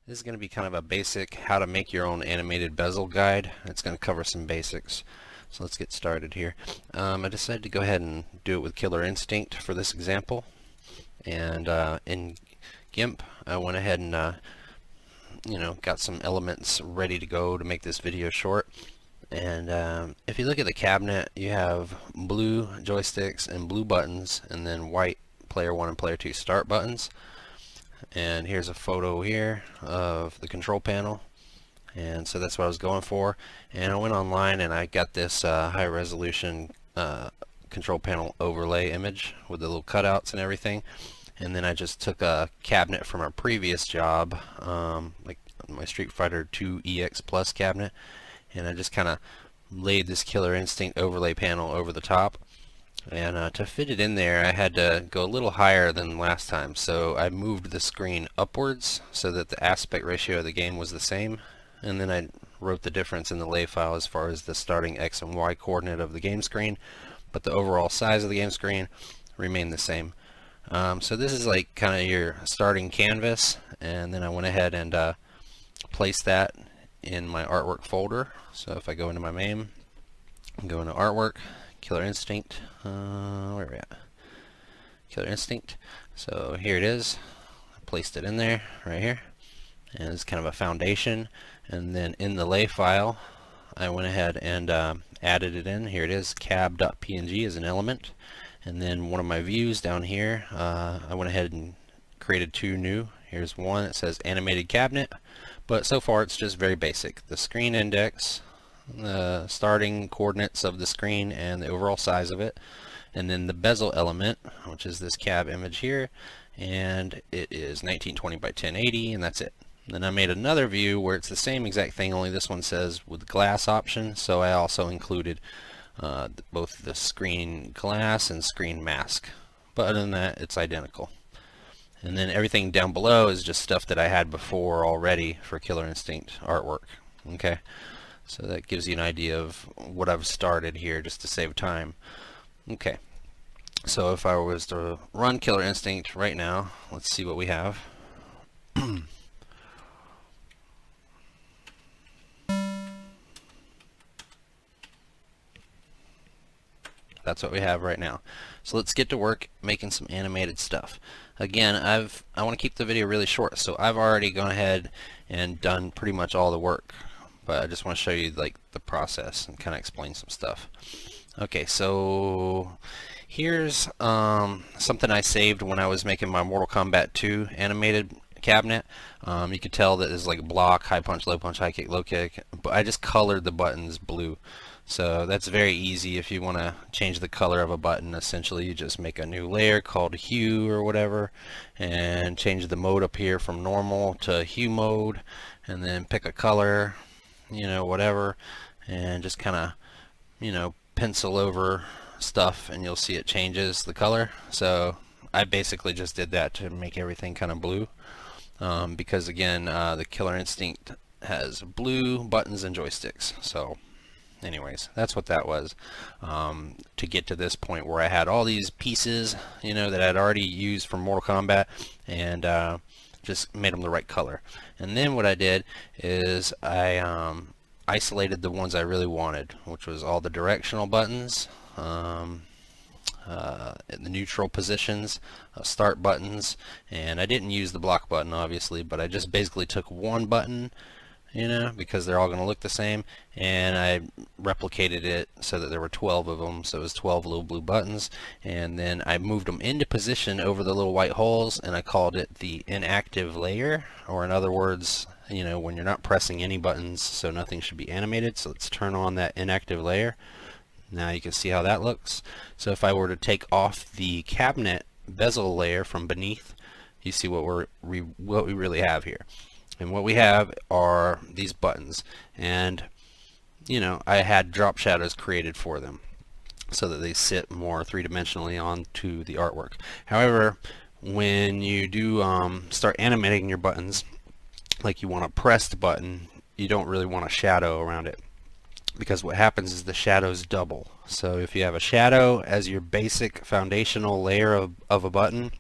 This is going to be kind of a basic how to make your own animated bezel guide. It's going to cover some basics. So let's get started here. I decided to go ahead and do it with Killer Instinct for this example. And in GIMP, I went ahead and got some elements ready to go to make this video short. And if you look at the cabinet, you have blue joysticks and blue buttons, and then white player 1 and player 2 start buttons. And here's a photo here of the control panel, and so that's what I was going for. And I went online and I got this high resolution control panel overlay image with the little cutouts and everything. And then I just took a cabinet from a previous job, like my Street Fighter 2 EX Plus cabinet, and I just kind of laid this Killer Instinct overlay panel over the top. And to fit it in there, I had to go a little higher than last time, so I moved the screen upwards so that the aspect ratio of the game was the same, and then I wrote the difference in the lay file as far as the starting X and Y coordinate of the game screen, but the overall size of the game screen remained the same. So this is like kind of your starting canvas, and then I went ahead and placed that in my artwork folder. So if I go into my main, go into artwork, Killer Instinct, where are we at? Killer Instinct. So here it is. I placed it in there, right here, and it's kind of a foundation. And then in the lay file, I went ahead and added it in. Here it is, cab.png as an element. And then one of my views down here, I went ahead and created two new. Here's one that says animated cabinet, but so far it's just very basic. The screen index, the starting coordinates of the screen and the overall size of it, and then the bezel element, which is this cab image here, and it is 1920 by 1080, and that's it. Then I made another view where it's the same exact thing, only this one says with glass option, so I also included both the screen glass and screen mask, but other than that it's identical. And then everything down below is just stuff that I had before already for Killer Instinct artwork. Okay, so that gives you an idea of what I've started here just to save time. Okay, so if I was to run Killer Instinct right now, let's see what we have. That's what we have right now. So let's get to work making some animated stuff. Again, I want to keep the video really short, so I've already gone ahead and done pretty much all the work, but I just want to show you like the process and kind of explain some stuff. Okay, so here's something I saved when I was making my Mortal Kombat 2 animated cabinet. You could tell that it's like block, high punch, low punch, high kick, low kick, but I just colored the buttons blue. So that's very easy. If you want to change the color of a button, essentially you just make a new layer called hue or whatever, and change the mode up here from normal to hue mode, and then pick a color, whatever, and just kind of pencil over stuff and you'll see it changes the color. So I basically just did that to make everything kind of blue, because again the Killer Instinct has blue buttons and joysticks. So anyways, that's what that was, to get to this point where I had all these pieces that I'd already used for Mortal Kombat, and just made them the right color. And then what I did is I isolated the ones I really wanted, which was all the directional buttons, the neutral positions, start buttons, and I didn't use the block button obviously, but I just basically took one button, because they're all going to look the same, and I replicated it so that there were 12 of them, so it was 12 little blue buttons, and then I moved them into position over the little white holes, and I called it the inactive layer, or in other words, when you're not pressing any buttons, so nothing should be animated. So let's turn on that inactive layer. Now you can see how that looks. So if I were to take off the cabinet bezel layer from beneath, you see what we really have here. And what we have are these buttons, and I had drop shadows created for them so that they sit more three-dimensionally onto the artwork. However, when you do start animating your buttons, like you want to press the button, you don't really want a shadow around it, because what happens is the shadows double. So if you have a shadow as your basic foundational layer of a button,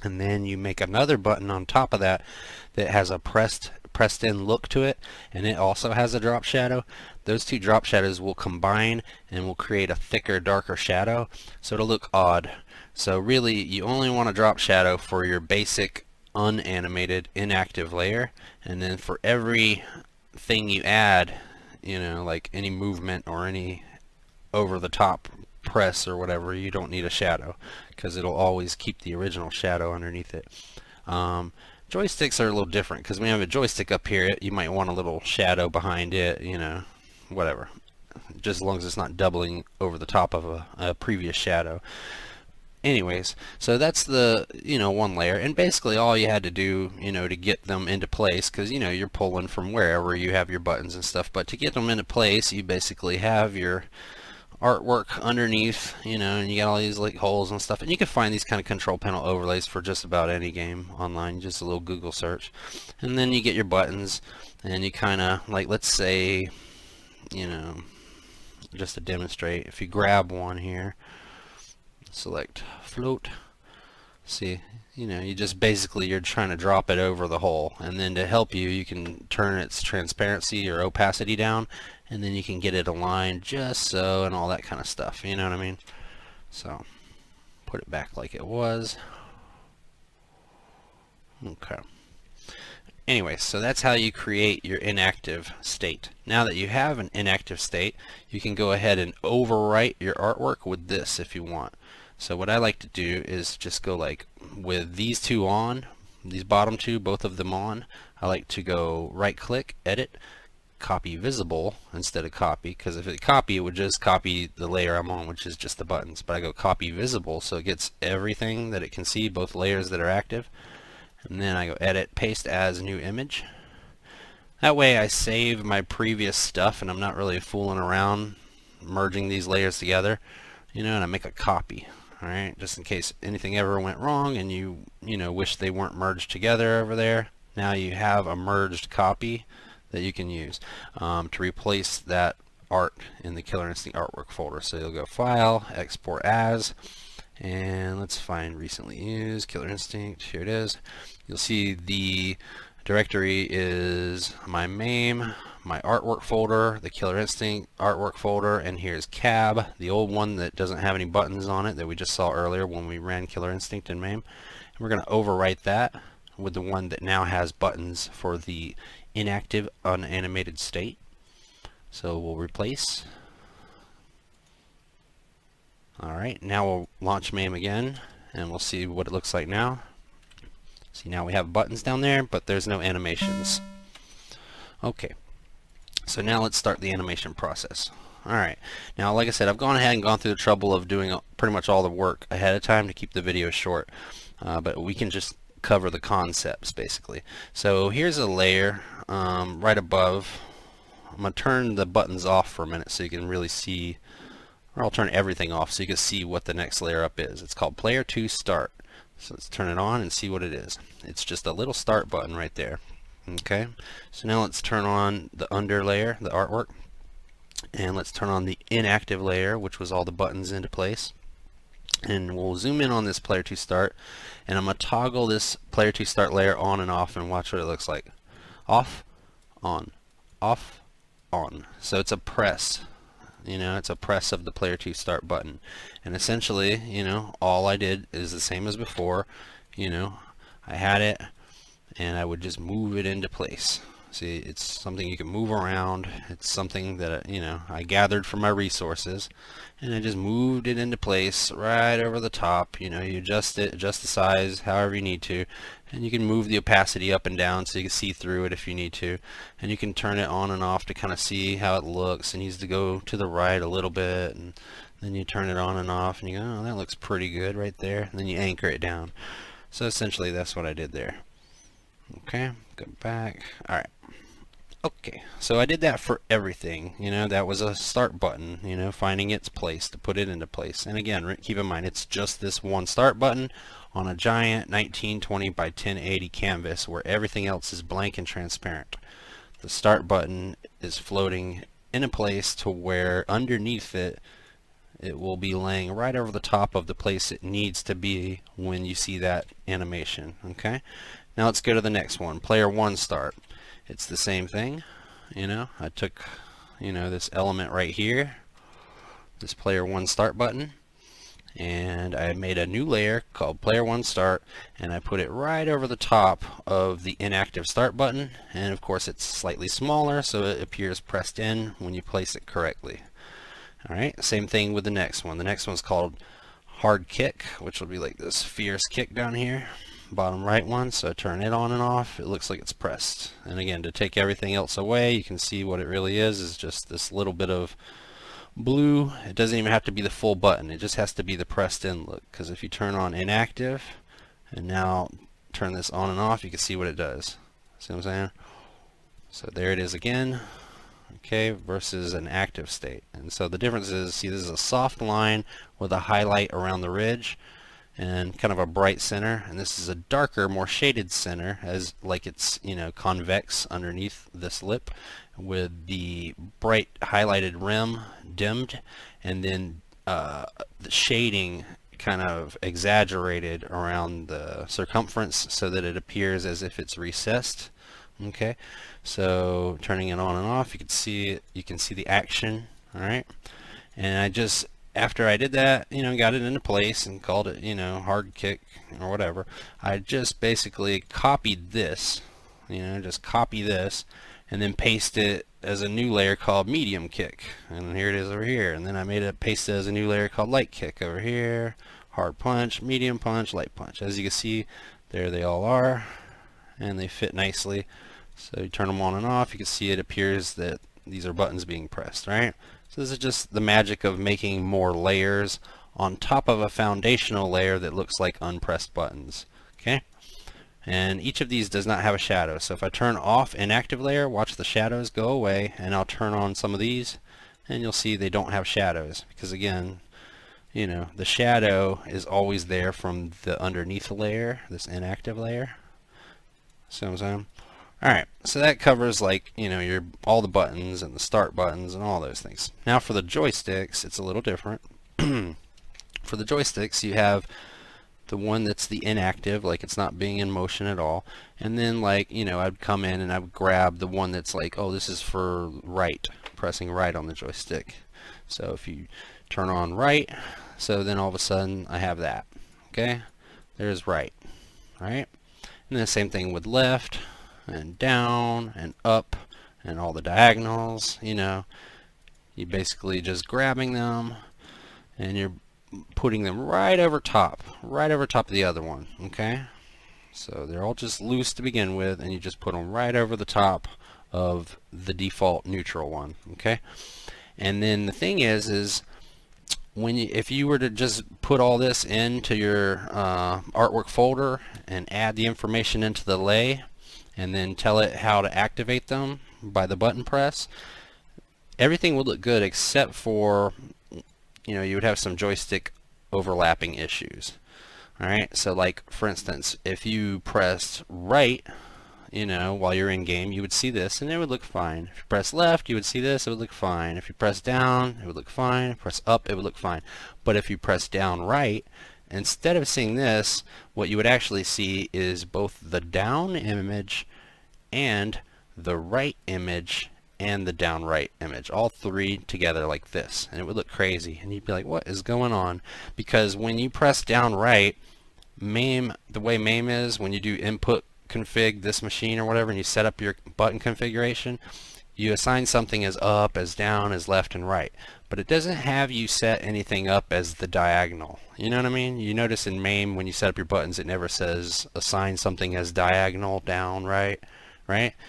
and then you make another button on top of that that has a pressed in look to it, and it also has a drop shadow, those two drop shadows will combine and will create a thicker, darker shadow, so it'll look odd. So really, you only want a drop shadow for your basic unanimated inactive layer, and then for every thing you add, you know, like any movement or any over the top press or whatever, you don't need a shadow because it'll always keep the original shadow underneath it. Joysticks are a little different because when you have a joystick up here, you might want a little shadow behind it, you know, whatever, just as long as it's not doubling over the top of a previous shadow. Anyways, so that's the, you know, one layer, and basically all you had to do, you know, to get them into place, because, you know, you're pulling from wherever you have your buttons and stuff, but to get them into place, you basically have your artwork underneath, you know, and you got all these like holes and stuff, and you can find these kind of control panel overlays for just about any game online, just a little Google search, and then you get your buttons, and you kind of, like, let's say, you know, just to demonstrate, if you grab one here, select float, see, you know, you just basically, you're trying to drop it over the hole, and then to help you, you can turn its transparency or opacity down, and then you can get it aligned just so, and all that kind of stuff, you know what I mean? So put it back like it was. Okay. Anyway, so that's how you create your inactive state. Now that you have an inactive state, you can go ahead and overwrite your artwork with this if you want. So what I like to do is just go like with these two on, these bottom two, both of them on, I like to go right click, edit, copy visible instead of copy, because if it copy, it would just copy the layer I'm on, which is just the buttons, but I go copy visible so it gets everything that it can see, both layers that are active. And then I go edit, paste as new image. That way I save my previous stuff and I'm not really fooling around merging these layers together, you know, and I make a copy. Alright, just in case anything ever went wrong and you know, wish they weren't merged together over there. Now you have a merged copy that you can use to replace that art in the Killer Instinct artwork folder. So you'll go File, Export As, and let's find recently used Killer Instinct. Here it is. You'll see the directory is my MAME, my artwork folder, the Killer Instinct artwork folder, and here's cab, the old one that doesn't have any buttons on it that we just saw earlier when we ran Killer Instinct in MAME. And we're going to overwrite that with the one that now has buttons for the inactive unanimated state. So we'll replace. Alright, now we'll launch MAME again and we'll see what it looks like now. See, now we have buttons down there, but there's no animations. Okay, so now let's start the animation process. Alright, now like I said, I've gone ahead and gone through the trouble of doing pretty much all the work ahead of time to keep the video short, but we can just cover the concepts basically. So here's a layer right above. I'm going to turn the buttons off for a minute so you can really see, or I'll turn everything off so you can see what the next layer up is. It's called Player 2 Start. So let's turn it on and see what it is. It's just a little start button right there. Okay, so now let's turn on the under layer, the artwork, and let's turn on the inactive layer, which was all the buttons into place. And we'll zoom in on this Player 2 Start, and I'm going to toggle this Player 2 Start layer on and off and watch what it looks like. Off, on, off, on. So it's a press. You know, it's a press of the Player 2 Start button. And essentially, you know, all I did is the same as before. You know, I had it and I would just move it into place. See, it's something you can move around. It's something that, you know, I gathered from my resources, and I just moved it into place right over the top. You know, you adjust it, adjust the size however you need to, and you can move the opacity up and down so you can see through it if you need to, and you can turn it on and off to kind of see how it looks. It needs to go to the right a little bit, and then you turn it on and off and you go, oh, that looks pretty good right there, and then you anchor it down. So essentially that's what I did there. Okay, go back. Alright. Okay, so I did that for everything. You know, that was a start button, you know, finding its place to put it into place. And again, keep in mind, it's just this one start button on a giant 1920 by 1080 canvas where everything else is blank and transparent. The start button is floating in a place to where underneath it, it will be laying right over the top of the place it needs to be when you see that animation. Okay, Now let's go to the next one, player 1 start. It's the same thing. I took this element right here, this player 1 start button, and I made a new layer called player 1 start, and I put it right over the top of the inactive start button, and of course it's slightly smaller so it appears pressed in when you place it correctly. Alright, same thing with the next one. The next one's called hard kick, which will be like this fierce kick down here, bottom right one. So I turn it on and off, it looks like it's pressed. And again, to take everything else away, you can see what it really is just this little bit of blue. It doesn't even have to be the full button, it just has to be the pressed in look, because if you turn on inactive and now turn this on and off, you can see what it does. See what I'm saying? So there it is again, okay, versus an active state. And so the difference is, see, this is a soft line with a highlight around the ridge and kind of a bright center, and this is a darker, more shaded center, as like it's convex underneath this lip, with the bright highlighted rim dimmed, and then the shading kind of exaggerated around the circumference so that it appears as if it's recessed. Okay, so turning it on and off, you can see the action. All right, and I just, after I did that, got it into place and called it, hard kick or whatever, I just basically copied this, just copy this and then paste it as a new layer called medium kick, and here it is over here. And then I made it, paste it as a new layer called light kick over here, hard punch, medium punch, light punch. As you can see, there they all are, and they fit nicely. So you turn them on and off, you can see it appears that these are buttons being pressed, right? So this is just the magic of making more layers on top of a foundational layer that looks like unpressed buttons. Okay? And each of these does not have a shadow. So if I turn off inactive layer, watch the shadows go away, and I'll turn on some of these and you'll see they don't have shadows, because again, the shadow is always there from the underneath layer, this inactive layer. See what I'm saying? Alright, so that covers your all the buttons and the start buttons and all those things. Now for the joysticks, it's a little different. For the joysticks, you have the one that's the inactive, like it's not being in motion at all, and then I'd come in and I would grab the one that's like, oh, this is for right, pressing right on the joystick. So if you turn on right, so then all of a sudden I have that. Okay, there's right. Alright, and then the same thing with left and down and up and all the diagonals. You're basically just grabbing them and you're putting them right over top of the other one. Okay, so they're all just loose to begin with, and you just put them right over the top of the default neutral one. Okay, and then the thing is if you were to just put all this into your artwork folder and add the information into the lay and then tell it how to activate them by the button press, everything would look good except for, you would have some joystick overlapping issues. Alright, so like for instance, if you pressed right, while you're in game, you would see this and it would look fine. If you press left, you would see this, it would look fine. If you press down, it would look fine. If you press up, it would look fine. But if you press down right, instead of seeing this, what you would actually see is both the down image and the right image and the down right image, all three together like this, and it would look crazy, and you'd be like, what is going on? Because when you press down right, MAME, the way MAME is, when you do input config this machine or whatever, and you set up your button configuration, you assign something as up, as down, as left, and right, but it doesn't have you set anything up as the diagonal. You know what I mean? You notice in MAME when you set up your buttons, it never says assign something as diagonal, down, right?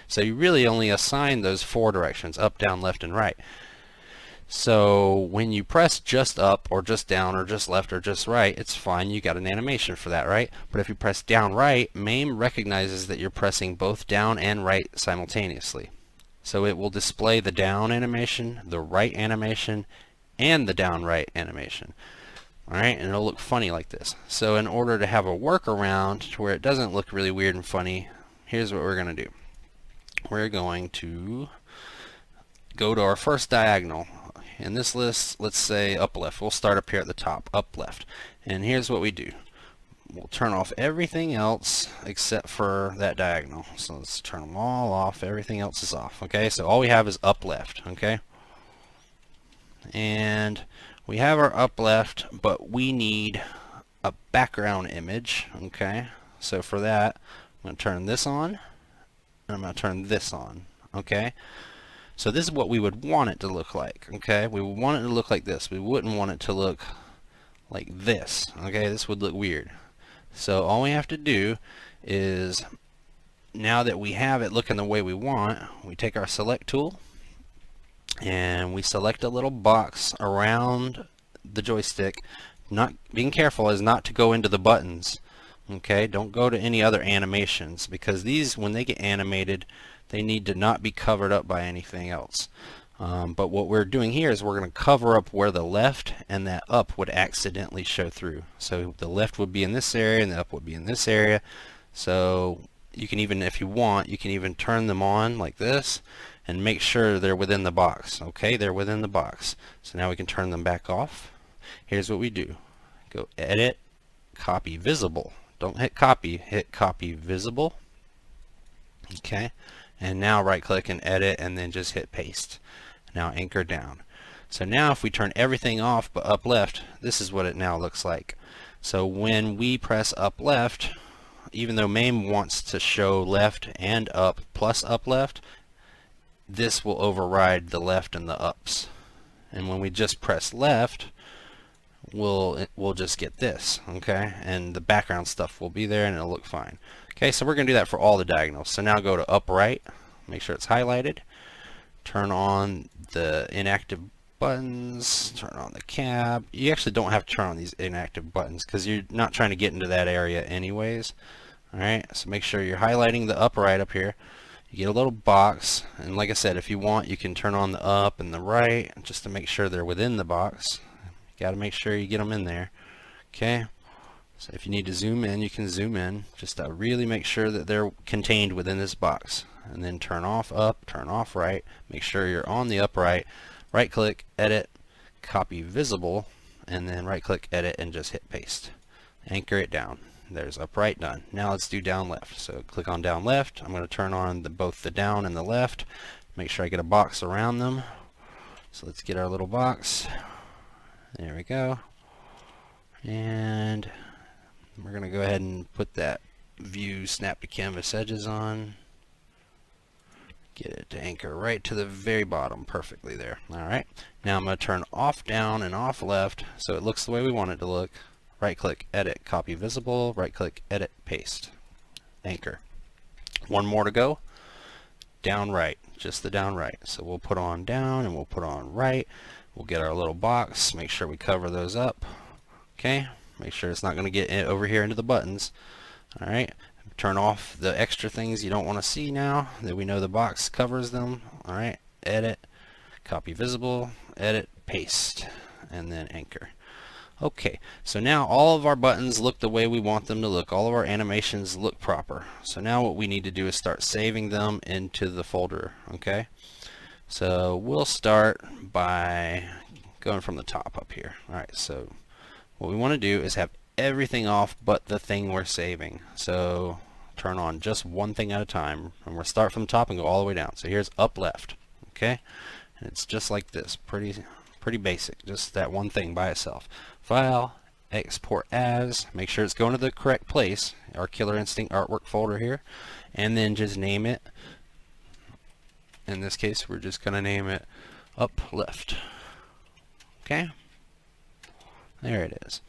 So you really only assign those four directions, up, down, left, and right. So when you press just up or just down or just left or just right, it's fine, you got an animation for that, right? But if you press down right, MAME recognizes that you're pressing both down and right simultaneously. So it will display the down animation, the right animation, and the down right animation. Alright, and it'll look funny like this. So in order to have a workaround to where it doesn't look really weird and funny, here's what we're going to do. We're going to go to our first diagonal. In this list, let's say up left. We'll start up here at the top, up left. And here's what we do. we'll turn off everything else except for that diagonal. So let's turn them all off. Everything else is off. Okay, so all we have is up left. Okay, and we have our up left, but we need a background image. Okay, so for that, I'm going to turn this on, and I'm going to turn this on. Okay, so this is what we would want it to look like. Okay, we would want it to look like this. We wouldn't want it to look like this. Okay, this would look weird. So all we have to do is, now that we have it looking the way we want, we take our select tool and we select a little box around the joystick. Not being careful is not to go into the buttons. Okay, don't go to any other animations, because these, when they get animated, they need to not be covered up by anything else. But what we're doing here is we're going to cover up where the left and that up would accidentally show through. So the left would be in this area and the up would be in this area. So you can even, if you want, you can even turn them on like this and make sure they're within the box. Okay, they're within the box. So now we can turn them back off. Here's what we do. Go Edit, Copy Visible. Don't hit copy, hit Copy Visible. Okay, and now right click and edit, and then just hit paste. Now anchor down. So now if we turn everything off but up left, this is what it now looks like. So when we press up left, even though MAME wants to show left and up plus up left, this will override the left and the ups. And when we just press left, we'll just get this. Okay, and the background stuff will be there and it'll look fine. Okay, so we're going to do that for all the diagonals. So now go to upright, make sure it's highlighted, turn on the inactive buttons, turn on the cab. You actually don't have to turn on these inactive buttons because you're not trying to get into that area anyways. Alright, so make sure you're highlighting the upright up here. You get a little box, and like I said, if you want, you can turn on the up and the right just to make sure they're within the box. You got to make sure you get them in there. Okay, so if you need to zoom in, you can zoom in, just to really make sure that they're contained within this box. And then turn off up, turn off right, make sure you're on the upright, right click, edit, copy visible, and then right click, edit, and just hit paste. Anchor it down. There's upright done. Now let's do down left. So click on down left. I'm going to turn on both the down and the left. Make sure I get a box around them. So let's get our little box. There we go. And we're going to go ahead and put that view snap to canvas edges on. Get it to anchor right to the very bottom perfectly there. Alright, now I'm going to turn off down and off left so it looks the way we want it to look. Right click, edit, copy visible, right click, edit, paste. Anchor. One more to go. Down right, just the down right. So we'll put on down and we'll put on right. We'll get our little box, make sure we cover those up. Okay, make sure it's not going to get over here into the buttons. Alright, turn off the extra things you don't want to see now that we know the box covers them. Alright, edit, copy visible, edit, paste, and then anchor. Okay, so now all of our buttons look the way we want them to look. All of our animations look proper. So now what we need to do is start saving them into the folder. Okay, so we'll start by going from the top up here. Alright, so what we want to do is have everything off but the thing we're saving. So turn on just one thing at a time, and we'll start from the top and go all the way down. So here's up left. Okay, and it's just like this, pretty basic, just that one thing by itself. File, export as, make sure it's going to the correct place, our Killer Instinct artwork folder here, and then just name it. In this case we're just going to name it up left. Okay, there it is.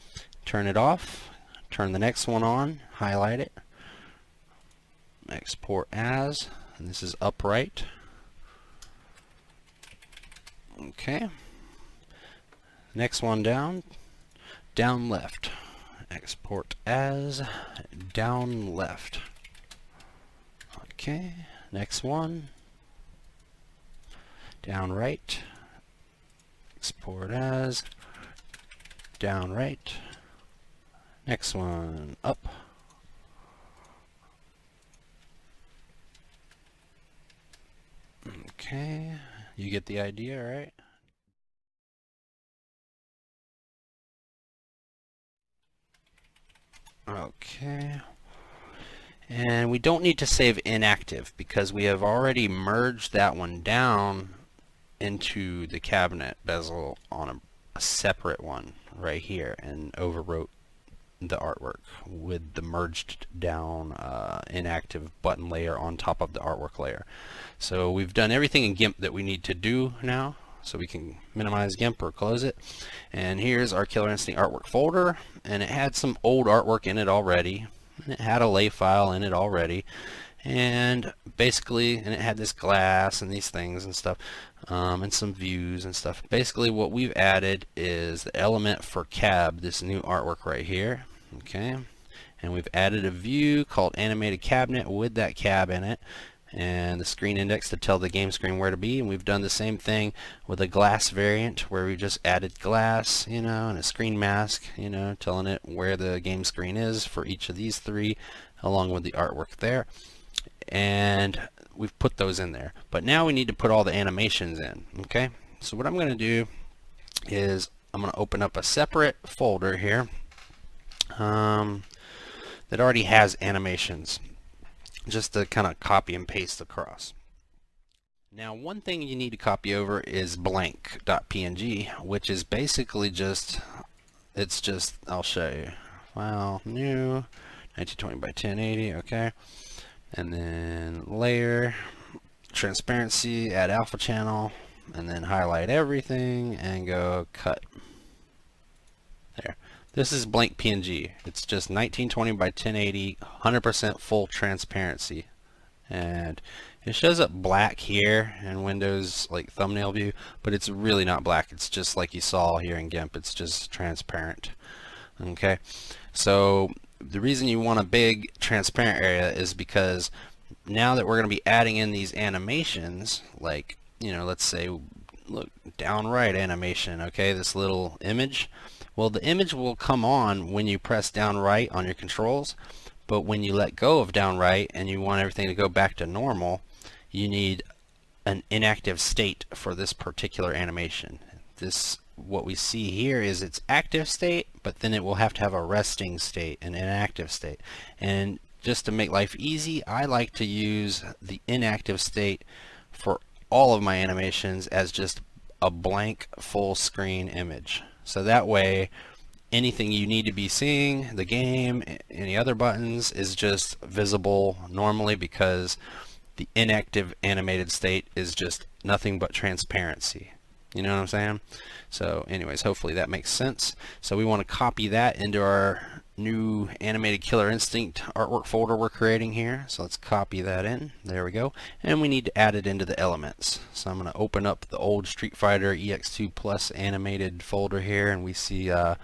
Turn it off, turn the next one on, highlight it, export as, and this is upright. Okay, next one down, down left, export as, down left. Okay, next one, down right, export as, down right. Next one, up. Okay, you get the idea, right? Okay. And we don't need to save inactive because we have already merged that one down into the cabinet bezel on a separate one right here and overwrote the artwork with the merged down inactive button layer on top of the artwork layer. So we've done everything in GIMP that we need to do now, so we can minimize GIMP or close it. And here's our Killer Instinct artwork folder, and it had some old artwork in it already. It had a lay file in it already, and basically, and it had this glass and these things and stuff, and some views and stuff. Basically what we've added is the element for cab, this new artwork right here. Okay, and we've added a view called animated cabinet with that cab in it, and the screen index to tell the game screen where to be. And we've done the same thing with a glass variant where we just added glass, you know, and a screen mask, you know, telling it where the game screen is for each of these three, along with the artwork there. And we've put those in there. But now we need to put all the animations in. Okay, so what I'm going to do is I'm going to open up a separate folder here that already has animations, just to kind of copy and paste across. Now one thing you need to copy over is blank.png, which is basically just, it's just, I'll show you. File, new, 1920 by 1080, okay. And then layer, transparency, add alpha channel, and then highlight everything and go cut. There. This is blank PNG. It's just 1920 by 1080, 100% full transparency. And it shows up black here in Windows like thumbnail view, but it's really not black. It's just like you saw here in GIMP. It's just transparent. Okay, so the reason you want a big transparent area is because now that we're going to be adding in these animations, like, you know, let's say, look, down right animation, okay, this little image. Well, the image will come on when you press down right on your controls, but when you let go of down right and you want everything to go back to normal, you need an inactive state for this particular animation. This, what we see here is its active state, but then it will have to have a resting state, an inactive state. And just to make life easy, I like to use the inactive state for all of my animations as just a blank full screen image. So that way, anything you need to be seeing, the game, any other buttons, is just visible normally because the inactive animated state is just nothing but transparency. You know what I'm saying? So anyways, hopefully that makes sense. So we want to copy that into our new animated Killer Instinct artwork folder we're creating here. So let's copy that in. There we go. And we need to add it into the elements. So I'm going to open up the old Street Fighter EX2 Plus animated folder here, and we see how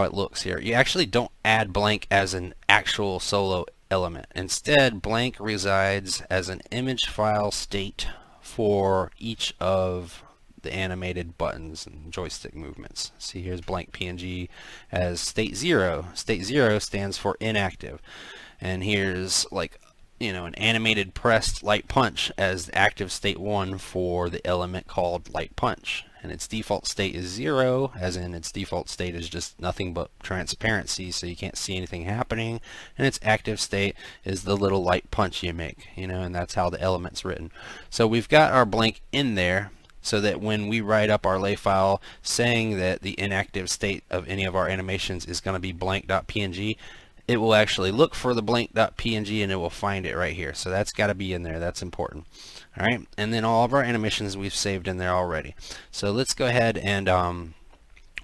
it looks here. You actually don't add blank as an actual solo element. Instead, blank resides as an image file state for each of the animated buttons and joystick movements. See, here's blank PNG as state 0. State 0 stands for inactive. And here's, like, you know, an animated pressed light punch as active state 1 for the element called light punch. And its default state is 0, as in its default state is just nothing but transparency, so you can't see anything happening. And its active state is the little light punch you make, you know, and that's how the element's written. So we've got our blank in there, so that when we write up our lay file saying that the inactive state of any of our animations is going to be blank.png, it will actually look for the blank.png and it will find it right here. So that's got to be in there. That's important. All right, and then all of our animations we've saved in there already. So let's go ahead and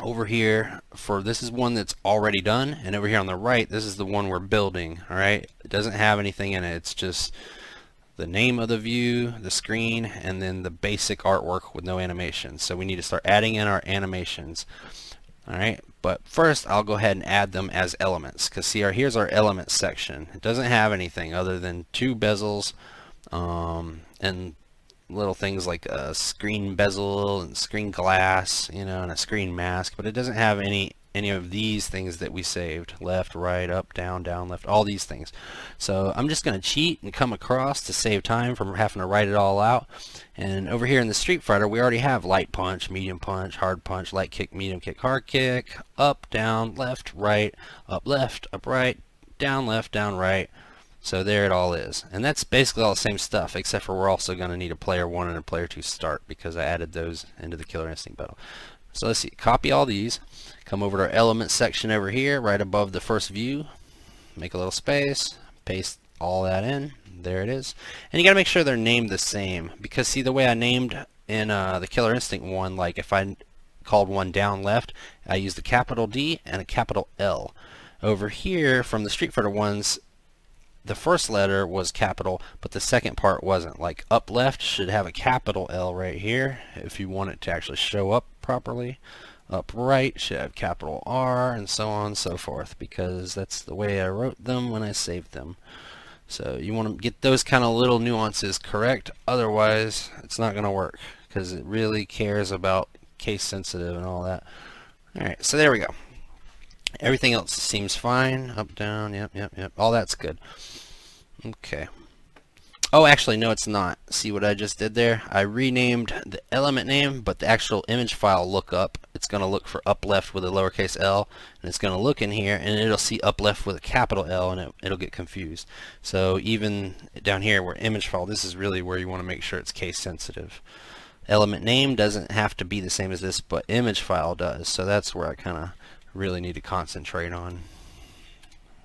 over here, for this is one that's already done, and over here on the right, this is the one we're building. All right, it doesn't have anything in it. It's just the name of the view, the screen, and then the basic artwork with no animation. So we need to start adding in our animations. Alright, but first I'll go ahead and add them as elements, because see, here's our elements section. It doesn't have anything other than 2 bezels and little things like a screen bezel and screen glass, you know, and a screen mask, but it doesn't have any any of these things that we saved. Left, right, up, down, down, left, all these things. So I'm just going to cheat and come across to save time from having to write it all out. And over here in the Street Fighter, we already have light punch, medium punch, hard punch, light kick, medium kick, hard kick, up, down, left, right, up, right, down, left, down, right. So there it all is. And that's basically all the same stuff, except for we're also going to need a player 1 and a player 2 start, because I added those into the Killer Instinct Bezel. So let's see, copy all these, come over to our element section over here, right above the first view, make a little space, paste all that in, there it is. And you got to make sure they're named the same, because see the way I named in the Killer Instinct one, like if I called one down left, I used a capital D and a capital L. Over here from the Street Fighter ones, the first letter was capital, but the second part wasn't. Like up left should have a capital L right here if you want it to actually show up properly. Up right should have capital R, and so on and so forth, because that's the way I wrote them when I saved them. So you want to get those kind of little nuances correct, otherwise it's not going to work, because it really cares about case sensitive and all that. Alright, so there we go. Everything else seems fine. Up, down, yep. All that's good. Okay. Oh, actually, no, it's not. See what I just did there? I renamed the element name, but the actual image file lookup, it's going to look for up left with a lowercase l, and it's going to look in here, and it'll see up left with a capital L, and it'll get confused. So even down here where image file, this is really where you want to make sure it's case sensitive. Element name doesn't have to be the same as this, but image file does. So that's where I kind of really need to concentrate on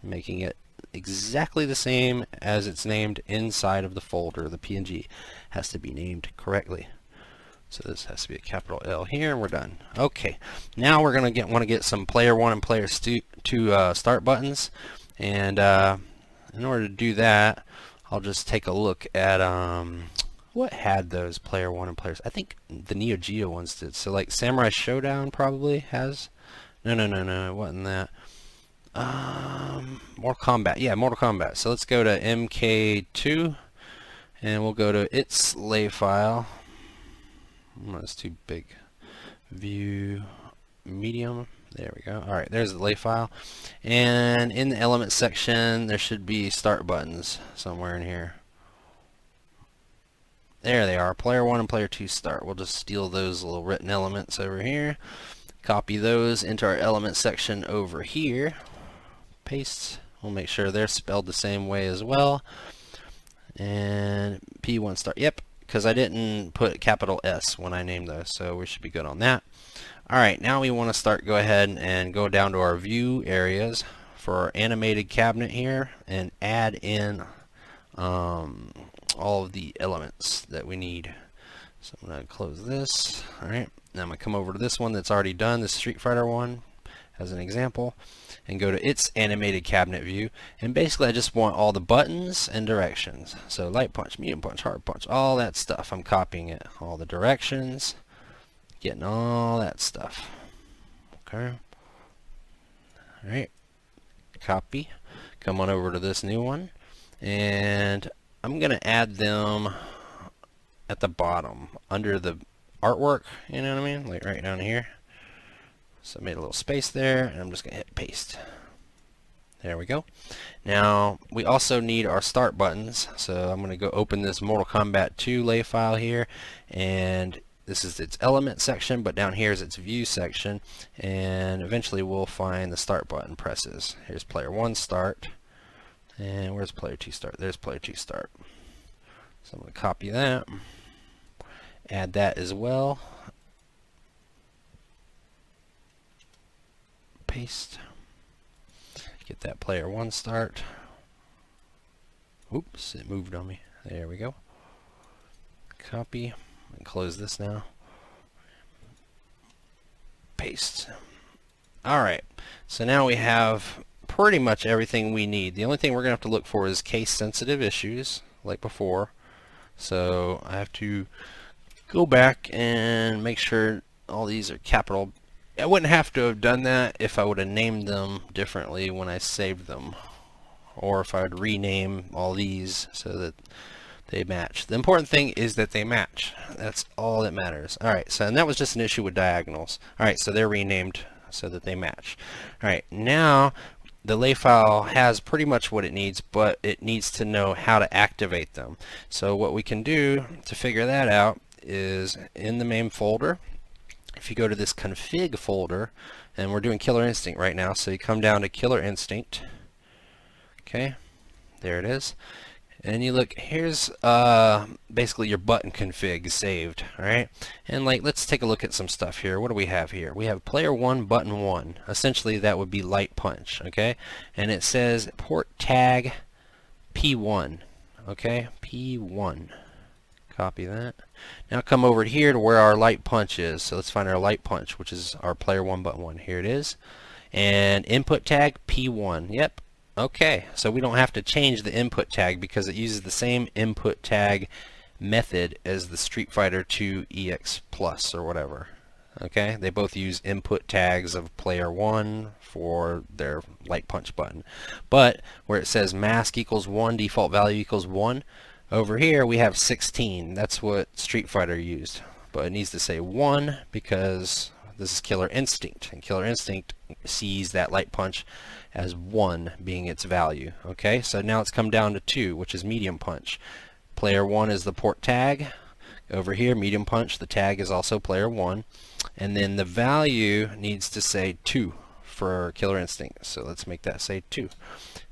making it exactly the same as it's named inside of the folder. The PNG has to be named correctly. So this has to be a capital L here, and we're done. Okay, now we're gonna want to get some player 1 and player 2 start buttons, and in order to do that, I'll just take a look at what had those player 1 and players. I think the Neo Geo ones did. So like Samurai Showdown probably has. No, it wasn't that. Mortal Kombat. Yeah, Mortal Kombat. So let's go to MK2, and we'll go to its lay file. Oh, that's too big. View, medium. There we go. Alright, there's the lay file. And in the element section, there should be start buttons somewhere in here. There they are. Player 1 and player 2 start. We'll just steal those little written elements over here. Copy those into our element section over here. Paste. We'll make sure they're spelled the same way as well. And P1 start. Yep, because I didn't put capital S when I named those, so we should be good on that. Alright, now we want to go ahead and go down to our view areas for our animated cabinet here and add in all of the elements that we need. So I'm going to close this. Alright, now I'm going to come over to this one that's already done, this Street Fighter one, as an example, and go to its animated cabinet view. And basically I just want all the buttons and directions. So light punch, medium punch, hard punch, all that stuff. I'm copying it. All the directions, getting all that stuff. Okay. Alright, copy. Come on over to this new one, and I'm going to add them at the bottom under the artwork, you know what I mean, like right down here. So I made a little space there, and I'm just gonna hit paste. There we go. Now we also need our start buttons, so I'm gonna go open this Mortal Kombat 2 lay file here, and this is its element section, but down here is its view section, and eventually we'll find the start button presses. Here's player 1 start, and where's player 2 start? There's player 2 start. So I'm gonna copy that. Add that as well. Paste. Get that player 1 start. Oops, it moved on me. There we go. Copy and close this now. Paste. Alright, so now we have pretty much everything we need. The only thing we're going to have to look for is case sensitive issues like before. So I have to go back and make sure all these are capital. I wouldn't have to have done that if I would have named them differently when I saved them, or if I would rename all these so that they match. The important thing is that they match. That's all that matters. Alright, so and that was just an issue with diagonals. Alright, so they're renamed so that they match. Alright, now the lay file has pretty much what it needs, but it needs to know how to activate them. So what we can do to figure that out is in the main folder, if you go to this config folder, and we're doing Killer Instinct right now, so you come down to Killer Instinct. Okay, there it is. And you look, here's basically your button config saved, alright? And like, let's take a look at some stuff here. What do we have here? We have player 1, button 1. Essentially that would be light punch, okay? And it says port tag P1, okay? P1. Copy that. Now come over here to where our light punch is. So let's find our light punch, which is our player 1, button 1. Here it is. And input tag P1. Yep. Okay, so we don't have to change the input tag because it uses the same input tag method as the Street Fighter 2 EX Plus or whatever. Okay, they both use input tags of player 1 for their light punch button. But where it says mask equals 1, default value equals 1, over here we have 16. That's what Street Fighter used. But it needs to say 1 because this is Killer Instinct, and Killer Instinct sees that light punch as 1 being its value. Okay, so now it's come down to 2, which is medium punch. Player 1 is the port tag. Over here, medium punch, the tag is also player 1. And then the value needs to say 2 for Killer Instinct. So let's make that say 2.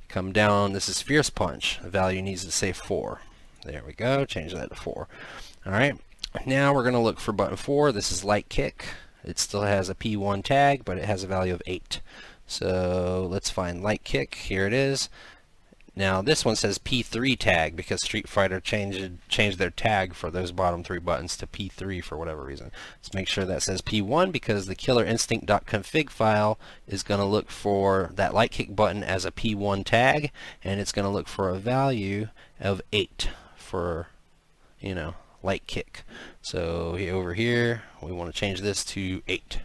Come down, this is fierce punch. The value needs to say 4. There we go, change that to 4. Alright, now we're going to look for button 4. This is light kick. It still has a P1 tag, but it has a value of 8. So let's find light kick. Here it is. Now this one says P3 tag because Street Fighter changed their tag for those bottom 3 buttons to P3 for whatever reason. Let's make sure that says P1 because the Killer Instinct.config file is going to look for that light kick button as a P1 tag, and it's going to look for a value of 8 for, you know, light kick. So over here we want to change this to 8.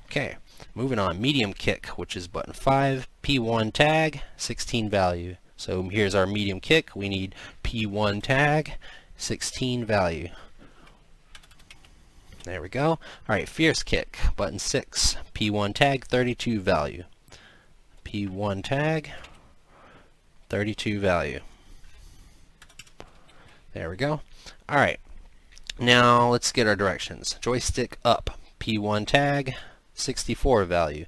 Okay, moving on, medium kick, which is button 5, P1 tag, 16 value. So here's our medium kick. We need P1 tag, 16 value. There we go. Alright, fierce kick, button 6, P1 tag, 32 value. P1 tag, 32 value. There we go. Alright, now let's get our directions. Joystick up, P1 tag, 64 value.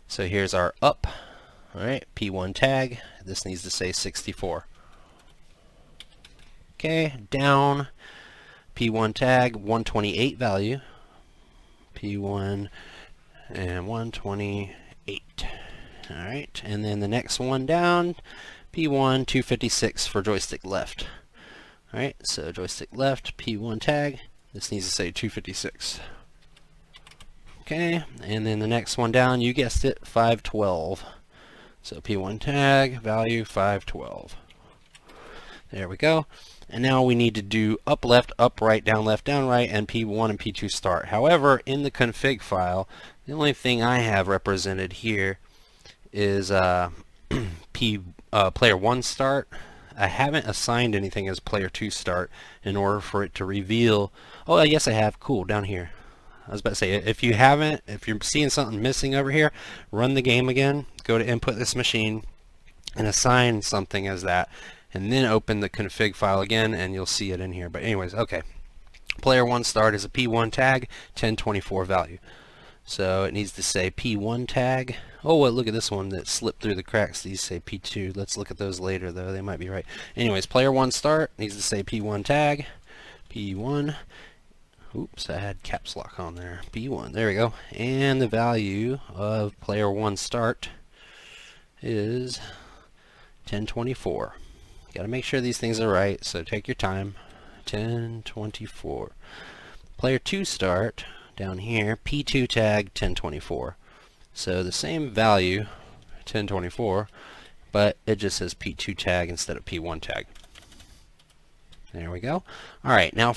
So here's our up. Alright, P1 tag. This needs to say 64. Okay, down, P1 tag, 128 value. P1 and 128. Alright, and then the next one down, P1, 256 for joystick left. Alright, so joystick left, P1 tag. This needs to say 256. Okay, and then the next one down, you guessed it, 512. So P1 tag, value 512. There we go. And now we need to do up left, up right, down left, down right, and P1 and P2 start. However, in the config file, the only thing I have represented here is player 1 start. I haven't assigned anything as player 2 start in order for it to reveal. Oh, yes, I have. Cool, down here. I was about to say, if you haven't, if you're seeing something missing over here, run the game again, go to input this machine, and assign something as that, and then open the config file again, and you'll see it in here. But anyways, okay. Player 1 start is a P1 tag, 1024 value. So it needs to say P1 tag. Oh, well, look at this one that slipped through the cracks. These say P2. Let's look at those later, though. They might be right. Anyways, player 1 start needs to say P1 tag. P1. Oops, I had caps lock on there. P1. There we go. And the value of player 1 start is 1024. Got to make sure these things are right, so take your time. 1024. Player 2 start down here, P2 tag 1024. So the same value, 1024, but it just says P2 tag instead of P1 tag. There we go. Alright, now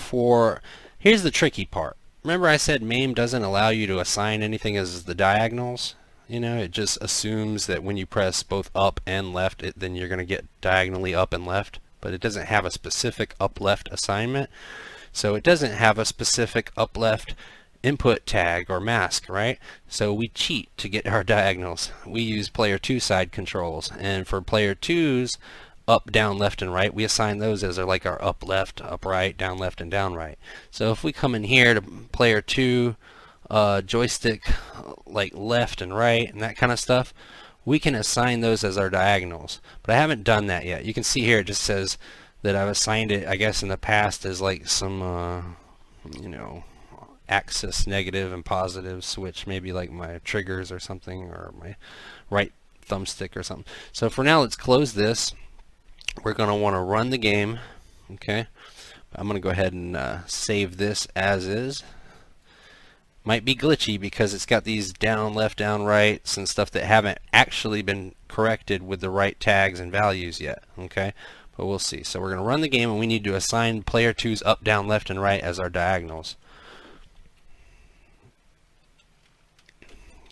here's the tricky part. Remember I said MAME doesn't allow you to assign anything as the diagonals? You know, it just assumes that when you press both up and left, then you're going to get diagonally up and left, but it doesn't have a specific up-left assignment. So it doesn't have a specific up-left input tag or mask, right? So we cheat to get our diagonals. We use player 2 side controls, and for player 2's up, down, left, and right, we assign those as like our up, left, up, right, down, left, and down, right. So if we come in here to player 2 joystick, like left and right and that kind of stuff, we can assign those as our diagonals. But I haven't done that yet. You can see here it just says that I've assigned it, I guess in the past, as like some you know, axis negative and positive switch, maybe like my triggers or something, or my right thumbstick or something. So for now, let's close this. We're going to want to run the game. Okay, I'm going to go ahead and save this as is. Might be glitchy because it's got these down, left, down, rights and stuff that haven't actually been corrected with the right tags and values yet. Okay, but we'll see. So we're going to run the game, and we need to assign player 2's up, down, left, and right as our diagonals.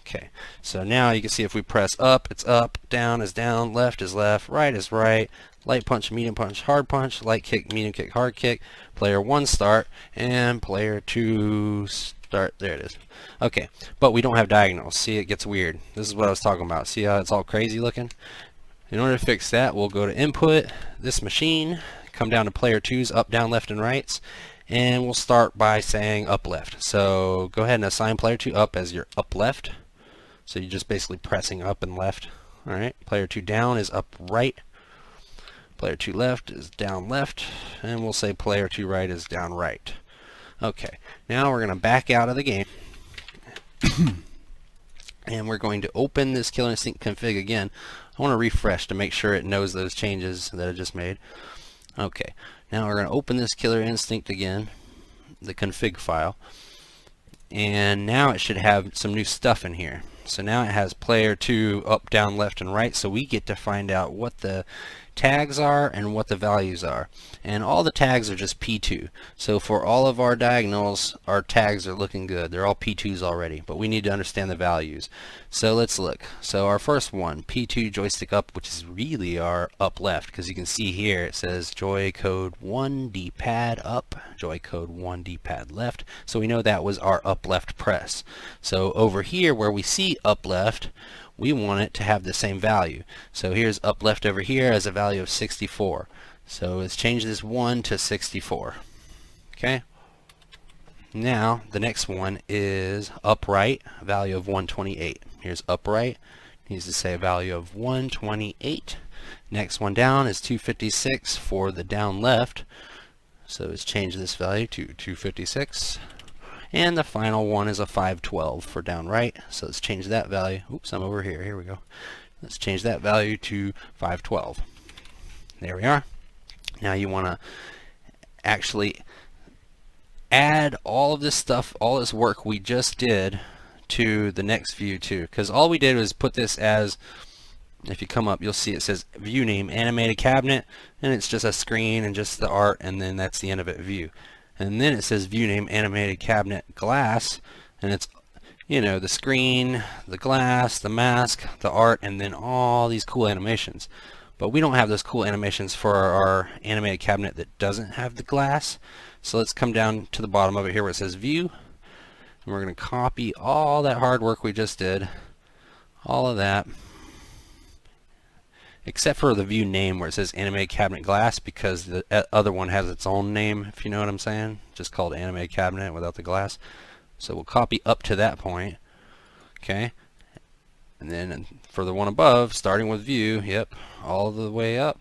Okay, so now you can see if we press up, it's up, down is down, left is left, right is right, light punch, medium punch, hard punch, light kick, medium kick, hard kick, player 1 start, and player 2 start. There it is. Okay, but we don't have diagonals. See, it gets weird. This is what I was talking about. See how it's all crazy looking? In order to fix that, we'll go to input, this machine, come down to player 2's up, down, left, and rights, and we'll start by saying up, left. So go ahead and assign player 2 up as your up, left. So you're just basically pressing up and left. Alright, player 2 down is up, right. Player 2 left is down, left. And we'll say player 2 right is down, right. Okay, now we're going to back out of the game. And we're going to open this Killer Instinct config again. I want to refresh to make sure it knows those changes that I just made. Okay, now we're going to open this Killer Instinct again, the config file. And now it should have some new stuff in here. So now it has player 2 up, down, left, and right, so we get to find out what the tags are and what the values are. And all the tags are just P2. So for all of our diagonals, our tags are looking good. They're all P2s already, but we need to understand the values. So let's look. So our first one, P2 joystick up, which is really our up left, because you can see here it says joy code 1 D-pad up, joy code 1 D-pad left. So we know that was our up left press. So over here where we see up left, we want it to have the same value. So here's up left over here as a value of 64. So let's change this 1 to 64. Okay. Now the next one is upright, a value of 128. Here's upright, needs to say a value of 128. Next one down is 256 for the down left. So let's change this value to 256. And the final one is a 512 for down right. So let's change that value. Oops, I'm over here. Here we go. Let's change that value to 512. There we are. Now you want to actually add all of this stuff, all this work we just did to the next view too. Because all we did was put this as, if you come up, you'll see it says view name animated cabinet, and it's just a screen and just the art, and then that's the end of it, view. And then it says view name animated cabinet glass, and it's, you know, the screen, the glass, the mask, the art, and then all these cool animations. But we don't have those cool animations for our animated cabinet that doesn't have the glass. So let's come down to the bottom of it here where it says view, and we're going to copy all that hard work we just did, all of that, except for the view name where it says animated cabinet glass, because the other one has its own name, if you know what I'm saying, just called animated cabinet without the glass. So we'll copy up to that point. Okay, and then for the one above, starting with view, yep, all the way up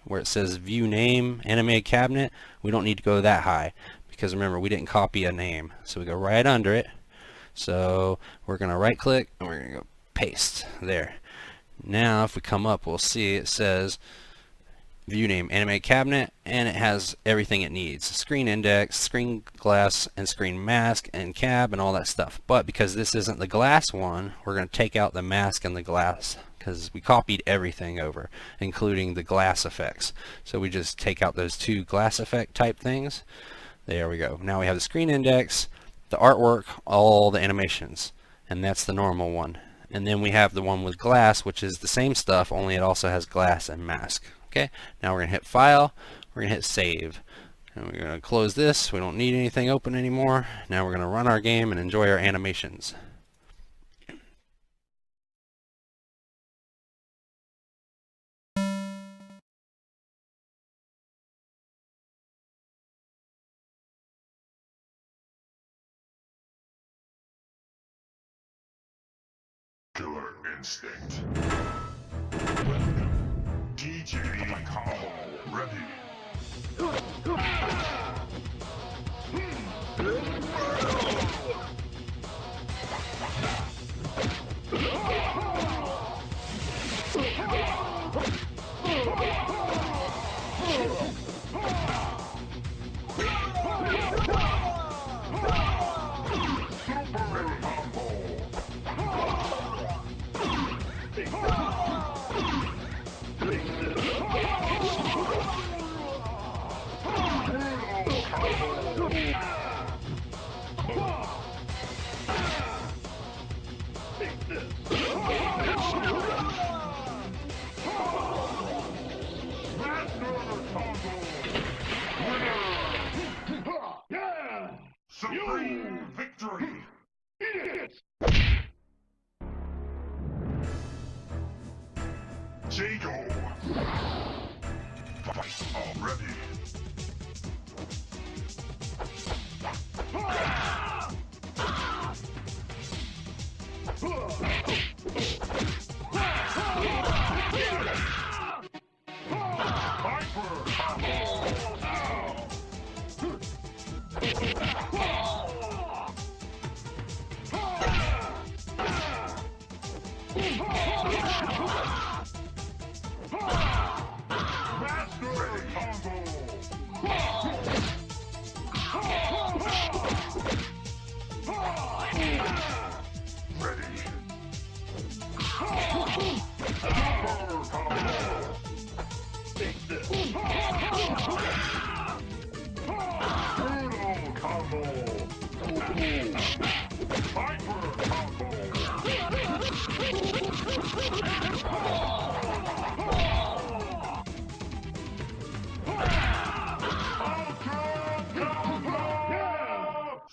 where it says view name animated cabinet, we don't need to go that high, because remember, we didn't copy a name, so we go right under it. So we're going to right click and we're going to go paste there. Now if we come up, we'll see it says view name animated cabinet, and it has everything it needs: screen index, screen glass, and screen mask, and cab, and all that stuff. But because this isn't the glass one, we're going to take out the mask and the glass, because we copied everything over, including the glass effects. So we just take out those two glass effect type things. There we go. Now we have the screen index, the artwork, all the animations, and that's the normal one. And then we have the one with glass, which is the same stuff, only it also has glass and mask. Okay, now we're going to hit File, we're going to hit Save. And we're going to close this. We don't need anything open anymore. Now we're going to run our game and enjoy our animations. Killer Instinct. Welcome. DJ Combo ready. Supreme victory! Jago! Fight already!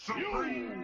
Supreme